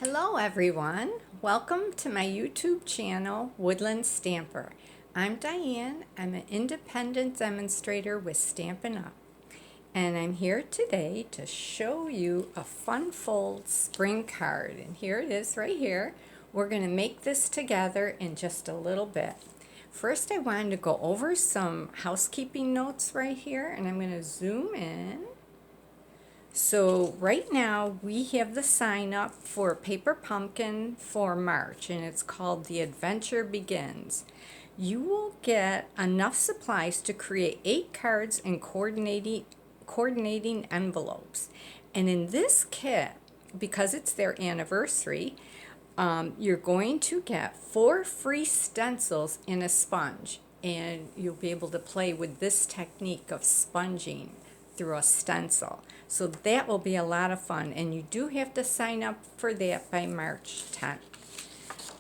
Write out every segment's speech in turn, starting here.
Hello everyone, welcome to my YouTube channel, Woodland Stamper. I'm Diane, I'm an independent demonstrator with Stampin' Up! And I'm here today to show you a fun fold spring card. And here it is right here. We're going to make this together in just a little bit. First I wanted to go over some housekeeping notes right here, and I'm going to zoom in. So right now we have the sign up for Paper Pumpkin for March, and it's called The Adventure Begins. You will get enough supplies to create 8 cards and coordinating envelopes. And in this kit, because it's their anniversary, you're going to get 4 free stencils and a sponge, and you'll be able to play with this technique of sponging through a stencil. So that will be a lot of fun, and you do have to sign up for that by March 10th.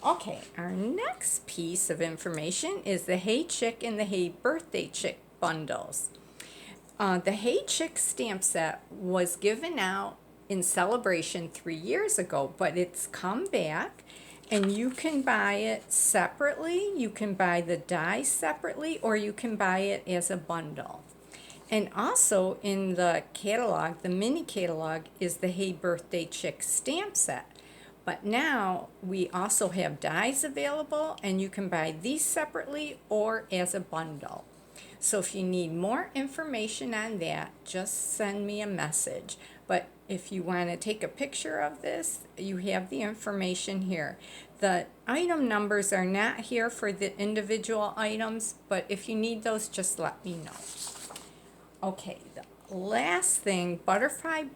Okay, our next piece of information is the Hey Chick and the Hey Birthday Chick bundles. The Hey Chick stamp set was given out in celebration 3 years ago, but it's come back, and you can buy it separately. You can buy the dies separately, or you can buy it as a bundle. And also in the catalog, the mini catalog, is the Hey Birthday Chick stamp set. But now we also have dies available, and you can buy these separately or as a bundle. So if you need more information on that, just send me a message. But if you want to take a picture of this, you have the information here. The item numbers are not here for the individual items, but if you need those, just let me know. Okay, the last thing, Butterfly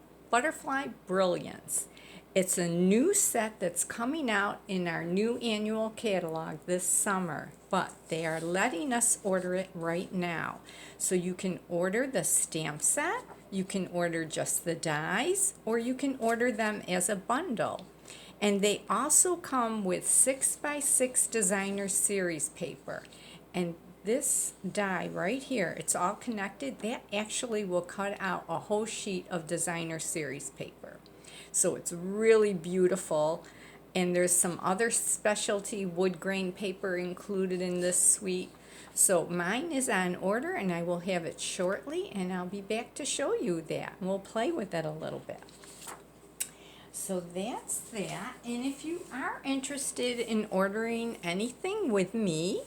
Brilliance. It's a new set that's coming out in our new annual catalog this summer, but they are letting us order it right now. So you can order the stamp set, you can order just the dies, or you can order them as a bundle. And they also come with 6x6 designer series paper. And this die right here, it's all connected, that actually will cut out a whole sheet of designer series paper. So it's really beautiful, and there's some other specialty wood grain paper included in this suite. So mine is on order, and I will have it shortly, and I'll be back to show you that. We'll play with it a little bit. So that's that, and if you are interested in ordering anything with me,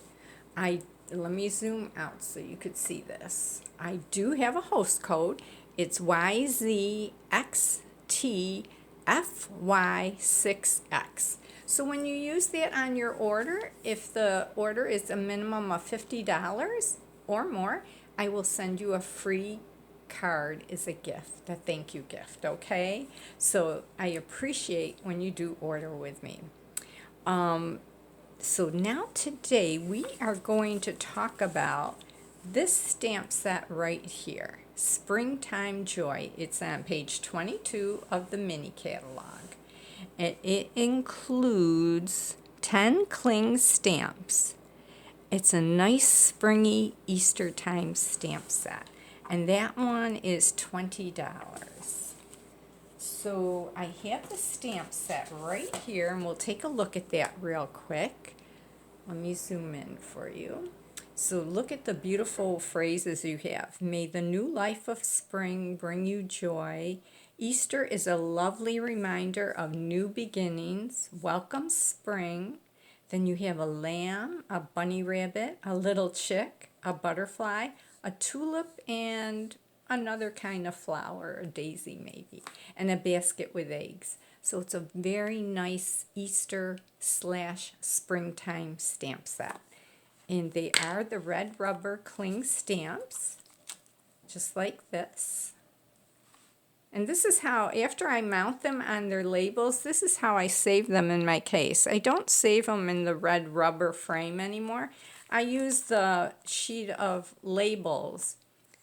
let me zoom out so you could see this. I do have a host code. It's YZXTFY6X. So when you use that on your order, if the order is a minimum of $50 or more, I will send you a free card as a gift, a thank you gift, okay? So I appreciate when you do order with me. So now today we are going to talk about this stamp set right here, Springtime Joy. It's on page 22 of the mini catalog. And it includes 10 cling stamps. It's a nice springy Easter time stamp set. And that one is $20. So I have the stamp set right here, and we'll take a look at that real quick. Let me zoom in for you. So look at the beautiful phrases you have. May the new life of spring bring you joy. Easter is a lovely reminder of new beginnings. Welcome spring. Then you have a lamb, a bunny rabbit, a little chick, a butterfly, a tulip, and another kind of flower, a daisy maybe, and a basket with eggs. So it's a very nice Easter/springtime stamp set. And they are the red rubber cling stamps, just like this. And this is how, after I mount them on their labels, this is how I save them in my case. I don't save them in the red rubber frame anymore. I use the sheet of labels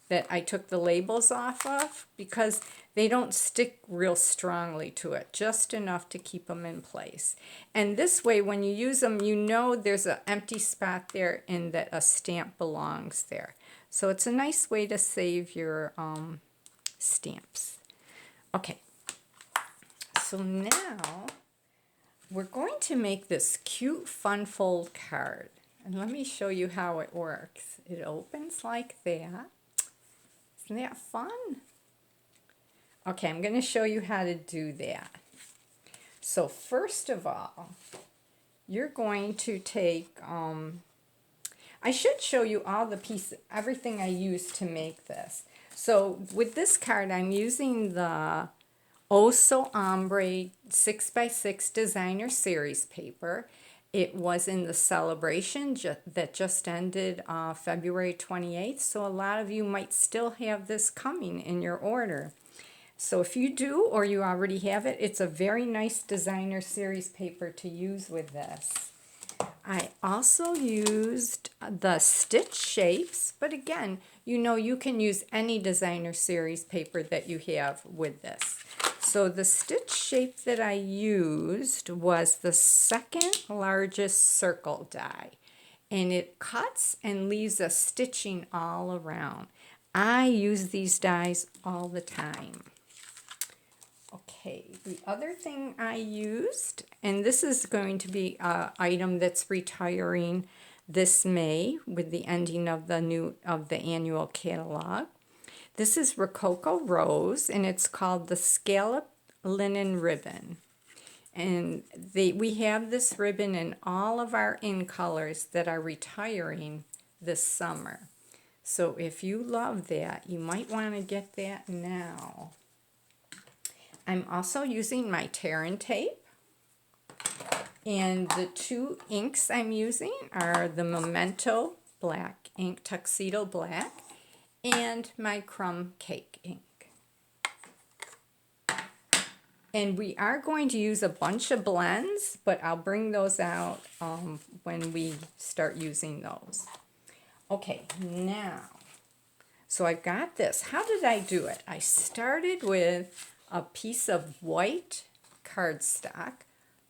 that I took the labels off of, because they don't stick real strongly to it, just enough to keep them in place. And this way, when you use them, you know there's an empty spot there and that a stamp belongs there. So it's a nice way to save your stamps. Okay, so now we're going to make this cute fun fold card. And let me show you how it works. It opens like that. Isn't that fun? Okay, I'm going to show you how to do that. So first of all, you're going to take, I should show you all the pieces, everything I used to make this. So with this card, I'm using the Oh So Ombre 6x6 Designer Series paper. It was in the celebration that just ended February 28th, so a lot of you might still have this coming in your order. So if you do, or you already have it, it's a very nice Designer Series paper to use with this. I also used the stitch shapes, but again, you know, you can use any Designer Series paper that you have with this. So the stitch shape that I used was the second largest circle die, and it cuts and leaves a stitching all around. I use these dies all the time. Okay, the other thing I used, and this is going to be an item that's retiring this May with the ending of the annual catalog. This is Rococo Rose, and it's called the Scalloped Linen Ribbon. And we have this ribbon in all of our in colors that are retiring this summer. So if you love that, you might want to get that now. I'm also using my tear and tape, and the two inks I'm using are the Memento black ink, Tuxedo black, and my Crumb cake ink. And we are going to use a bunch of blends, but I'll bring those out when we start using those. Okay, now, so I got this. How did I do it? I started with a piece of white cardstock.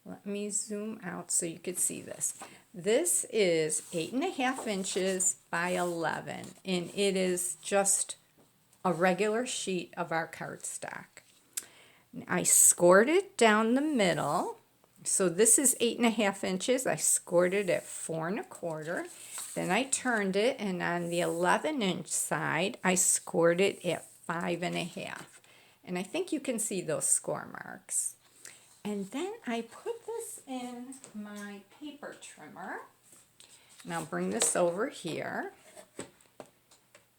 Let me zoom out so you could see this. This is 8.5 inches by 11, and it is just a regular sheet of our cardstock. I scored it down the middle. So this is 8.5 inches. I scored it at 4 1/4. Then I turned it, and on the 11-inch side, I scored it at 5 1/2. And I think you can see those score marks. And then I put this in my paper trimmer. And I'll bring this over here.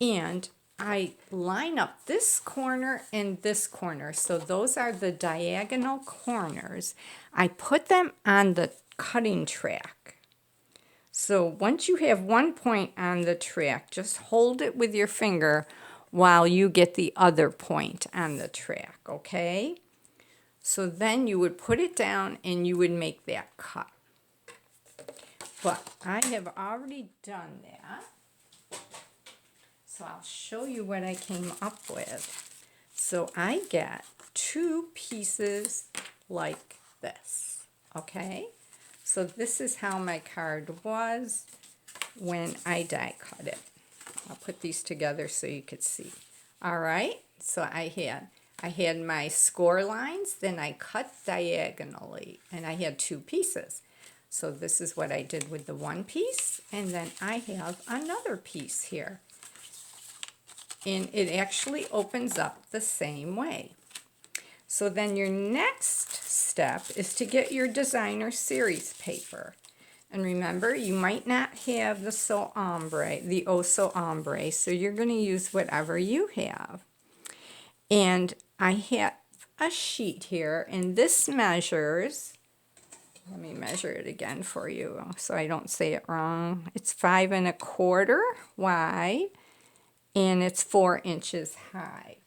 And I line up this corner and this corner. So those are the diagonal corners. I put them on the cutting track. So once you have one point on the track, just hold it with your finger while you get the other point on the track, okay? So then you would put it down and you would make that cut. But I have already done that. So I'll show you what I came up with. So I get 2 pieces like this, okay? So this is how my card was when I die cut it. I'll put these together so you could see. All right, so I had my score lines, then I cut diagonally, and I had 2 pieces. So this is what I did with the one piece, and then I have another piece here. And it actually opens up the same way. So then your next step is to get your Designer Series paper. And remember, you might not have the Oh So Ombre, so you're going to use whatever you have. And I have a sheet here, and this measures, let me measure it again for you so I don't say it wrong. It's 5 1/4 wide, and it's 4 inches high.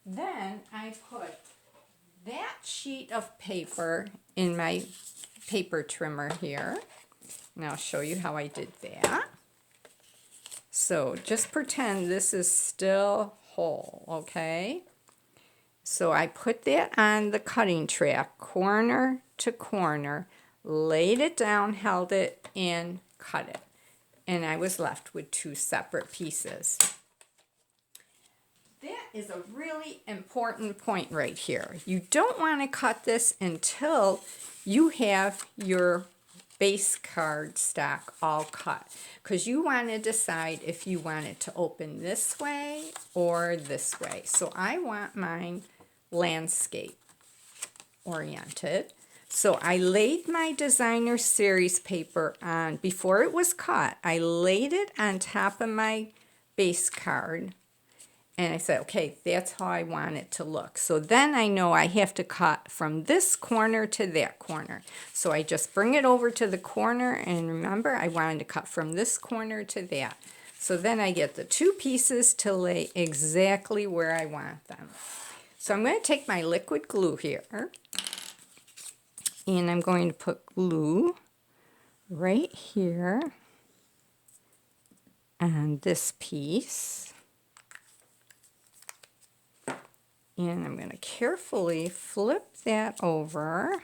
Then I put that sheet of paper in my paper trimmer here, and I'll show you how I did that. So just pretend this is still whole, okay? So I put that on the cutting track, corner to corner, laid it down, held it, and cut it. And I was left with 2 separate pieces. That is a really important point right here. You don't want to cut this until you have your base cardstock all cut, because you want to decide if you want it to open this way or this way. So I want mine landscape oriented. So I laid my designer series paper on, before it was cut, I laid it on top of my base card. And I said, okay, that's how I want it to look. So then I know I have to cut from this corner to that corner. So I just bring it over to the corner, and remember, I wanted to cut from this corner to that. So then I get the two pieces to lay exactly where I want them. So I'm going to take my liquid glue here, and I'm going to put glue right here on this piece. And I'm going to carefully flip that over,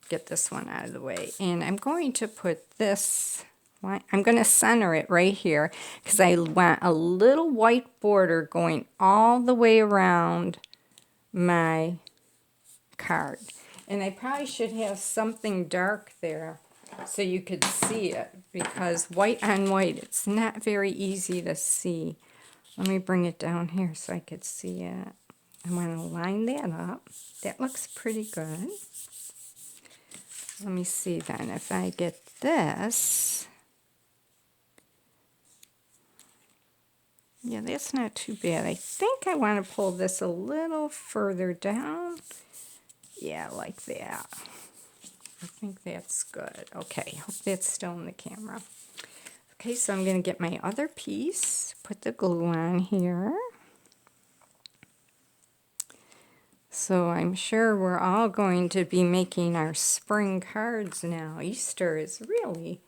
get this one out of the way, and I'm going to put this, I'm going to center it right here because I want a little white border going all the way around my card. And I probably should have something dark there so you could see it, because white on white, it's not very easy to see. Let me bring it down here so I could see it. I'm going to line that up. That looks pretty good. Let me see then if I get this. Yeah, that's not too bad. I think I want to pull this a little further down. Yeah, like that. I think that's good. Okay, hope that's still in the camera. Okay, so I'm going to get my other piece, put the glue on here. So I'm sure we're all going to be making our spring cards now. Easter is really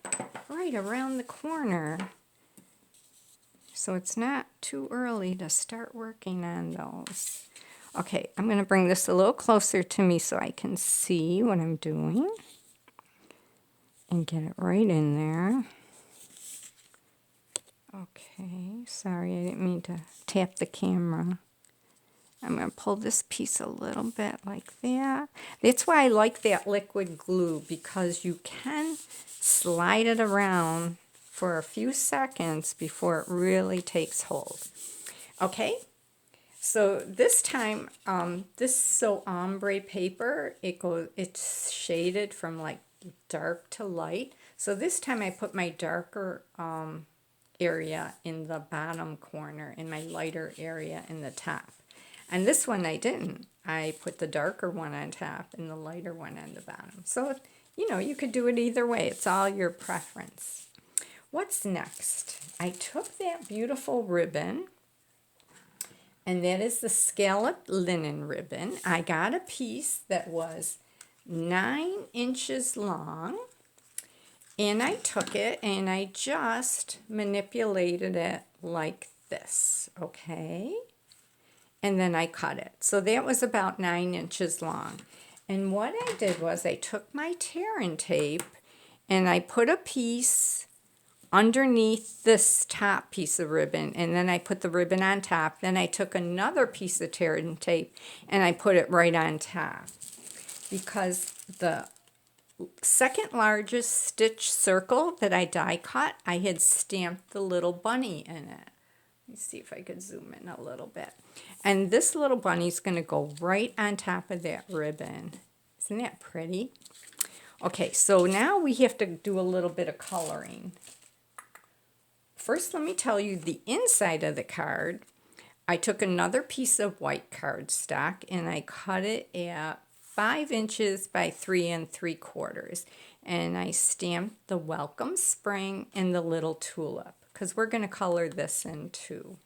right around the corner. So it's not too early to start working on those. Okay, I'm going to bring this a little closer to me so I can see what I'm doing. And get it right in there. Okay, sorry, I didn't mean to tap the camera. I'm going to pull this piece a little bit like that. That's why I like that liquid glue, because you can slide it around for a few seconds before it really takes hold. Okay, so this time, this So Ombre paper, it's shaded from like dark to light. So this time I put my darker area in the bottom corner and my lighter area in the top. And this one I didn't. I put the darker one on top and the lighter one on the bottom. So, you know, you could do it either way. It's all your preference. What's next? I took that beautiful ribbon, and that is the scalloped linen ribbon. I got a piece that was 9 inches long. And I took it and I just manipulated it like this, okay? And then I cut it. So that was about 9 inches long. And what I did was I took my tear and tape and I put a piece underneath this top piece of ribbon, and then I put the ribbon on top. Then I took another piece of tear and tape and I put it right on top, because the second largest stitch circle that I die cut, I had stamped the little bunny in it. Let me see if I could zoom in a little bit. And this little bunny's going to go right on top of that ribbon. Isn't that pretty? Okay, so now we have to do a little bit of coloring. First, let me tell you the inside of the card. I took another piece of white cardstock and I cut it at 5 inches by 3 3/4, and I stamped the Welcome Spring and the little tulip, because we're going to color this in too.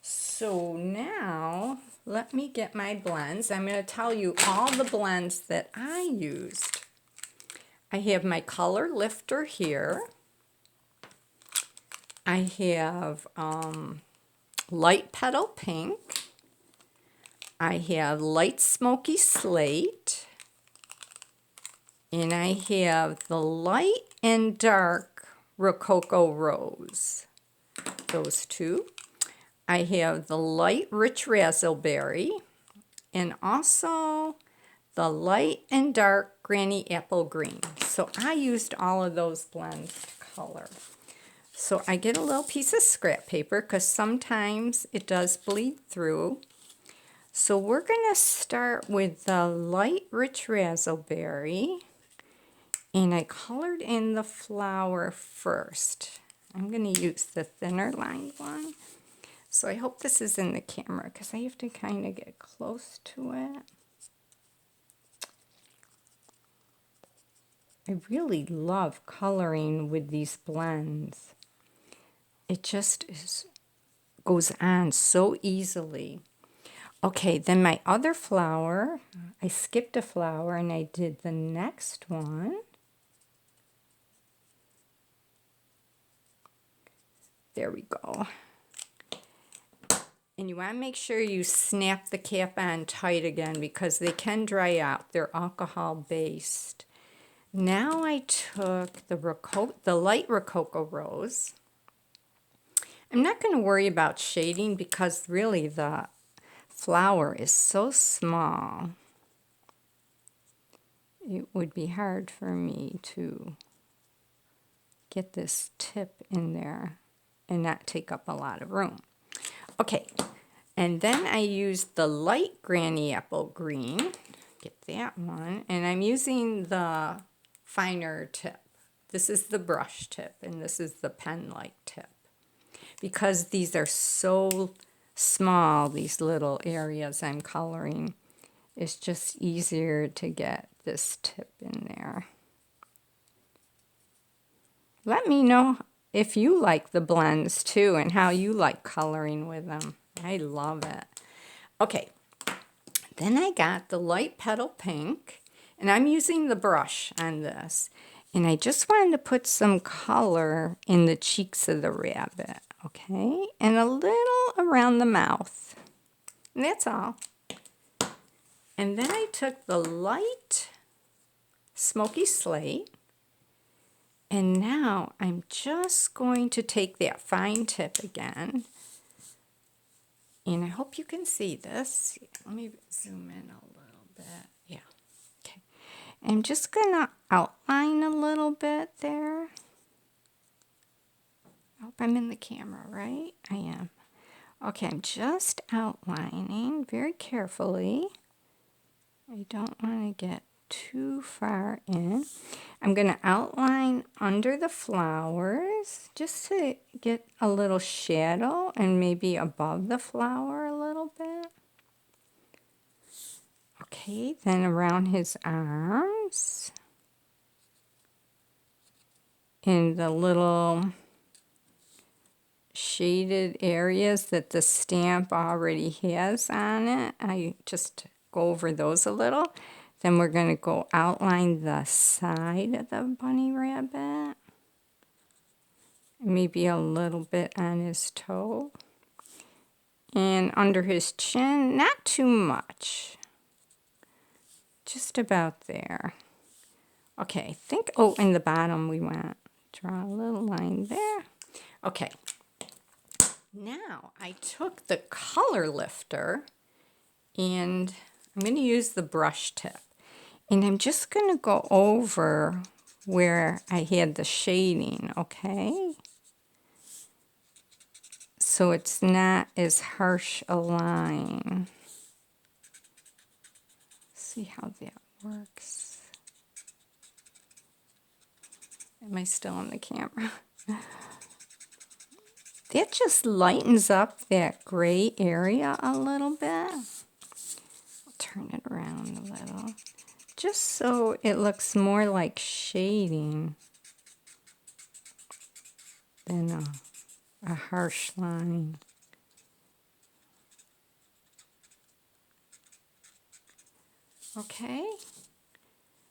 So now let me get my blends. I'm going to tell you all the blends that I used. I have my color lifter here. I have light Petal Pink. I have light Smoky Slate, and I have the light and dark Rococo Rose, those two. I have the light rich razzleberry and also the light and dark granny apple green. So I used all of those blends of color. So I get a little piece of scrap paper because sometimes it does bleed through. So we're going to start with the light rich razzleberry. And I colored in the flower first. I'm going to use the thinner lined one. So I hope this is in the camera because I have to kind of get close to it. I really love coloring with these blends. It just goes on so easily. Okay, then my other flower, I skipped a flower and I did the next one. There we go. And you want to make sure you snap the cap on tight again because they can dry out. They're alcohol based. Now I took the light Rococo Rose. I'm not going to worry about shading because really the flower is so small. It would be hard for me to get this tip in there and not take up a lot of room. Okay, and then I used the light granny apple green. Get that one. And I'm using the finer tip. This is the brush tip, and this is the pen-like tip. Because these are so small, these little areas I'm coloring, it's just easier to get this tip in there. Let me know if you like the blends too and how you like coloring with them. I love it. Okay, then I got the light Petal Pink, and I'm using the brush on this. And I just wanted to put some color in the cheeks of the rabbit, okay? And a little around the mouth. And that's all. And then I took the light Smoky Slate, and now I'm just going to take that fine tip again. And I hope you can see this. Let me zoom in a little bit. Yeah. Okay. I'm just going to outline a little bit there. I hope I'm in the camera, right? I am. Okay, I'm just outlining very carefully. I don't want to get too far in. I'm going to outline under the flowers just to get a little shadow and maybe above the flower a little bit. Okay, then around his arms in the little shaded areas that the stamp already has on it. I just go over those a little. Then we're going to go outline the side of the bunny rabbit. Maybe a little bit on his toe. And under his chin, not too much. Just about there. Okay, I think, oh, in the bottom we want to draw a little line there. Okay. Now I took the color lifter and I'm going to use the brush tip. And I'm just going to go over where I had the shading, okay? So it's not as harsh a line. See how that works. Am I still on the camera? That just lightens up that gray area a little bit. I'll turn it around a little. Just so it looks more like shading than a harsh line. Okay,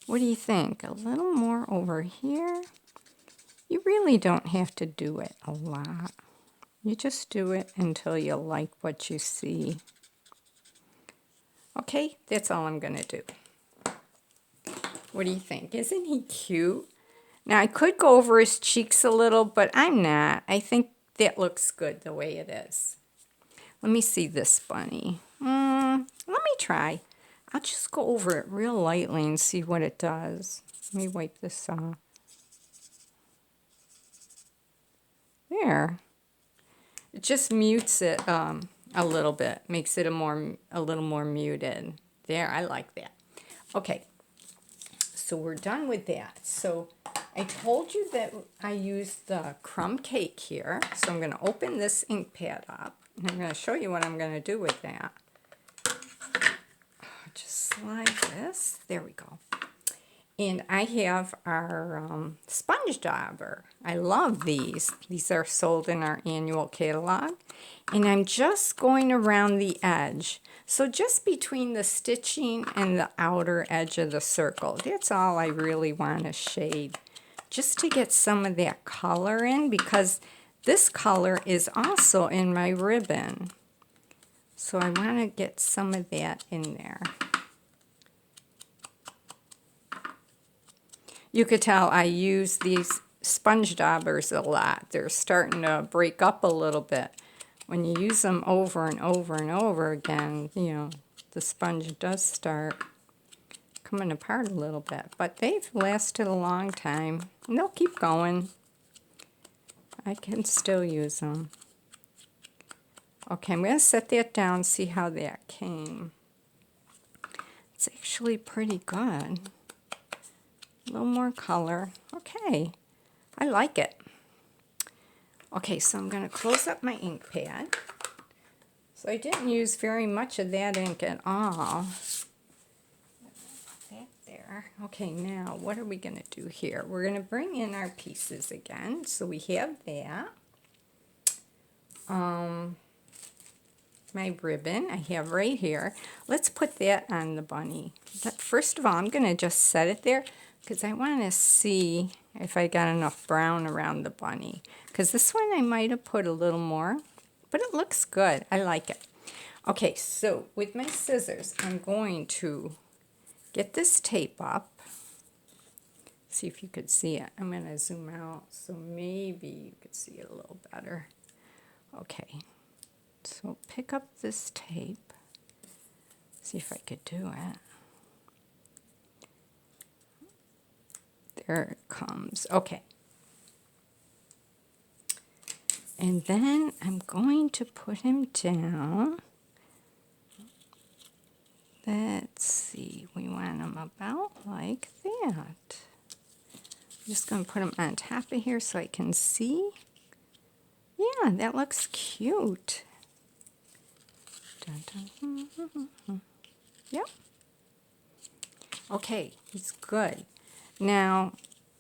what do you think? A little more over here? You really don't have to do it a lot. You just do it until you like what you see. Okay, that's all I'm going to do. What do you think? Isn't he cute? Now, I could go over his cheeks a little, but I'm not. I think that looks good the way it is. Let me see this bunny. Let me try. I'll just go over it real lightly and see what it does. Let me wipe this off. There. It just mutes it a little bit, makes it a little more muted. There, I like that. Okay, so we're done with that. So I told you that I used the Crumb cake here. So I'm going to open this ink pad up, and I'm going to show you what I'm going to do with that. Just slide this. There we go. And I have our sponge dauber. I love these. These are sold in our annual catalog. And I'm just going around the edge. So just between the stitching and the outer edge of the circle. That's all I really want to shade. Just to get some of that color in, because this color is also in my ribbon. So I want to get some of that in there. You could tell I use these sponge daubers a lot. They're starting to break up a little bit. When you use them over and over and over again, you know, the sponge does start coming apart a little bit. But they've lasted a long time. And they'll keep going. I can still use them. Okay, I'm going to set that down, see how that came. It's actually pretty good. A little more color. Okay, I like it. Okay, so I'm going to close up my ink pad. So I didn't use very much of that ink at all. Put that there. Okay, now what are we going to do here? We're going to bring in our pieces again. So we have that. My ribbon I have right here. Let's put that on the bunny. But first of all, I'm going to just set it there, because I want to see if I got enough brown around the bunny. Because this one I might have put a little more, but it looks good. I like it. Okay, so with my scissors, I'm going to get this tape up. See if you could see it. I'm going to zoom out so maybe you could see it a little better. Okay, so pick up this tape. See if I could do it. There it comes. Okay. And then I'm going to put him down. Let's see. We want him about like that. I'm just going to put him on top of here so I can see. Yeah, that looks cute. Dun, dun. Yep. Okay, he's good. Now,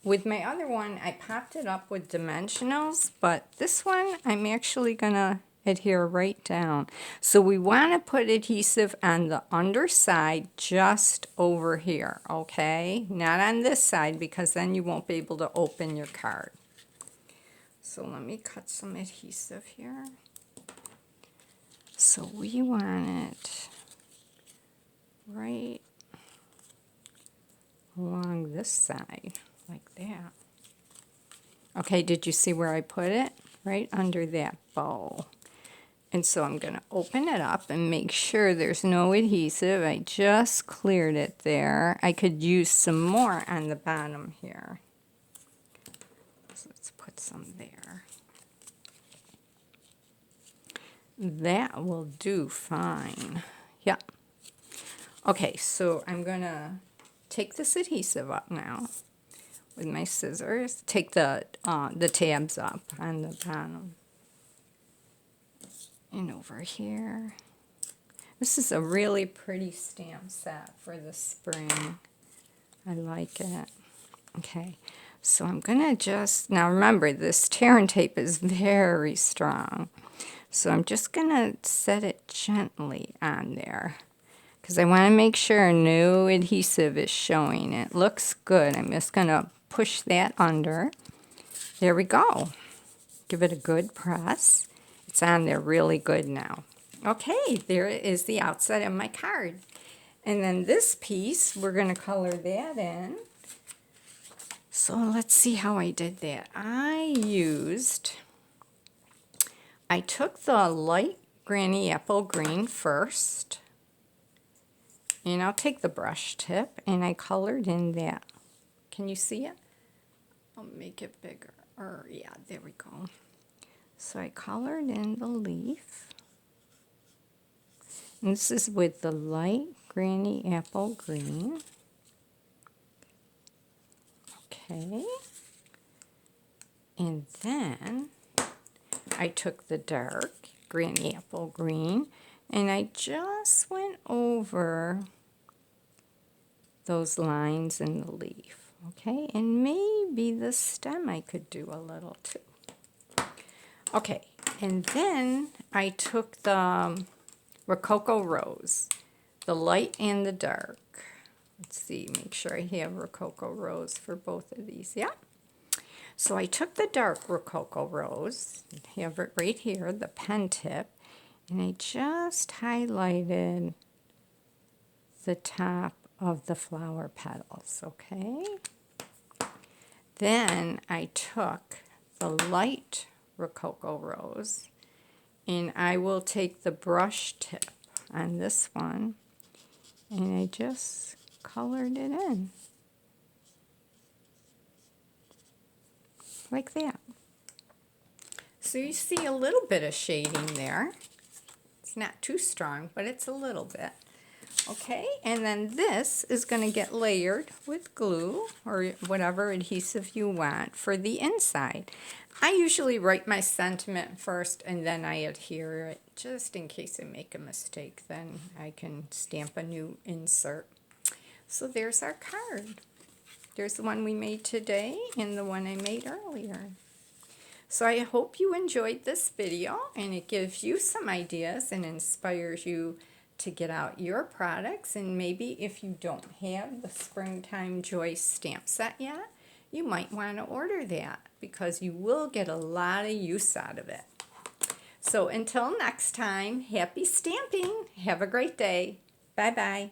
with my other one, I popped it up with dimensionals, but this one, I'm actually going to adhere right down. So we want to put adhesive on the underside just over here, okay? Not on this side, because then you won't be able to open your card. So let me cut some adhesive here. So we want it right along this side, like that. Okay, did you see where I put it? Right under that bow. And so I'm going to open it up and make sure there's no adhesive. I just cleared it there. I could use some more on the bottom here. So let's put some there. That will do fine. Yeah. Okay, so I'm going to take this adhesive up now with my scissors. Take the tabs up on the bottom. And over here. This is a really pretty stamp set for the spring. I like it. Okay, so I'm going to just, now remember, this tear and tape is very strong. So I'm just going to set it gently on there, because I want to make sure no adhesive is showing. It looks good. I'm just going to push that under. There we go. Give it a good press. It's on there really good now. Okay, there is the outside of my card. And then this piece, we're going to color that in. So let's see how I did that. I took the light Granny Apple Green first. And I'll take the brush tip, and I colored in that. Can you see it? I'll make it bigger. Or yeah, there we go. So I colored in the leaf. And this is with the light Granny Apple Green. Okay. And then I took the dark Granny Apple Green and I just went over those lines in the leaf. Okay, and maybe the stem I could do a little too. Okay, and then I took the Rococo Rose, the light and the dark. Let's see, make sure I have Rococo Rose for both of these. Yeah. So I took the dark Rococo Rose, have it right here, the pen tip, and I just highlighted the top of the flower petals, okay? Then I took the light Rococo Rose, and I will take the brush tip on this one, and I just colored it in. Like that. So you see a little bit of shading there. It's not too strong, but it's a little bit. Okay, and then this is going to get layered with glue or whatever adhesive you want for the inside. I usually write my sentiment first and then I adhere it just in case I make a mistake. Then I can stamp a new insert. So there's our card. There's the one we made today and the one I made earlier. So I hope you enjoyed this video and it gives you some ideas and inspires you to get out your products. And maybe if you don't have the Springtime Joy stamp set yet, you might want to order that because you will get a lot of use out of it. So until next time, happy stamping. Have a great day. Bye-bye.